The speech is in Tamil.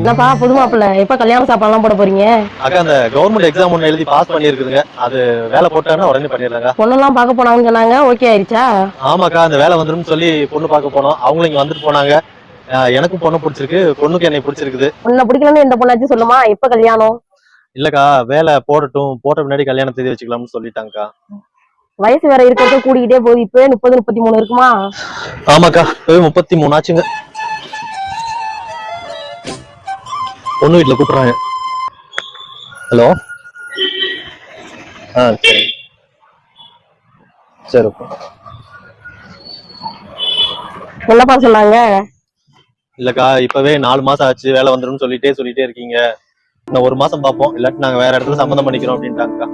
என்னப்பா புது மாப்பிள்ள எப்ப கல்யாண சாப்பாடுலாம் போட போறீங்க? அக்கா அந்த கவர்மெண்ட் எக்ஸாம் ஒன்று எழுதி பாஸ் பண்ணிருக்குதுங்க. அது வேலை போட்டாங்கன்னா உடனே பண்ணிடலாங்க. பொண்ணெல்லாம் பார்க்க போனாங்கன்னு சொன்னாங்க, ஓகே ஆயிடுச்சா? ஆமாக்கா, அந்த வேலை வந்துரும்னு சொல்லி பொண்ணு பார்க்க போனோம். அவங்களும் இங்க வந்துட்டு போனாங்க. எனக்கும் பொண்ணு பிடிச்சிருக்கு, பொண்ணுக்கு என்னை பிடிச்சிருக்குது. உன்னை பிடிக்கலன்னு எந்த பொண்ணாச்சும் சொல்லுமா? எப்ப கல்யாணம்? இல்லக்கா, வேலை போடட்டும், போட்ட முன்னாடி கல்யாணம் தேதி வச்சுக்கலாம்னு சொல்லிட்டாங்கக்கா. வயசு வேற இருக்கிறது கூடிக்கிட்டே போகுது. இப்பவே 30 33 இருக்குமா? ஆமாக்கா, இப்பவே 33 ஆச்சுங்க. பொண்ணு வீட்டுல கூப்பிடுறாங்க. ஹலோ. சரி சரி. என்னப்பா சொன்னாங்க? இல்லக்கா, இப்பவே 4 மாசம் ஆச்சு, வேலை வந்துடும் சொல்லிட்டே இருக்கீங்க. இன்னும் 1 மாசம் பார்ப்போம், இல்லாட்டி நாங்க வேற இடத்துல சம்மந்தம் பண்ணிக்கிறோம் அப்படின்ட்டாங்கக்கா.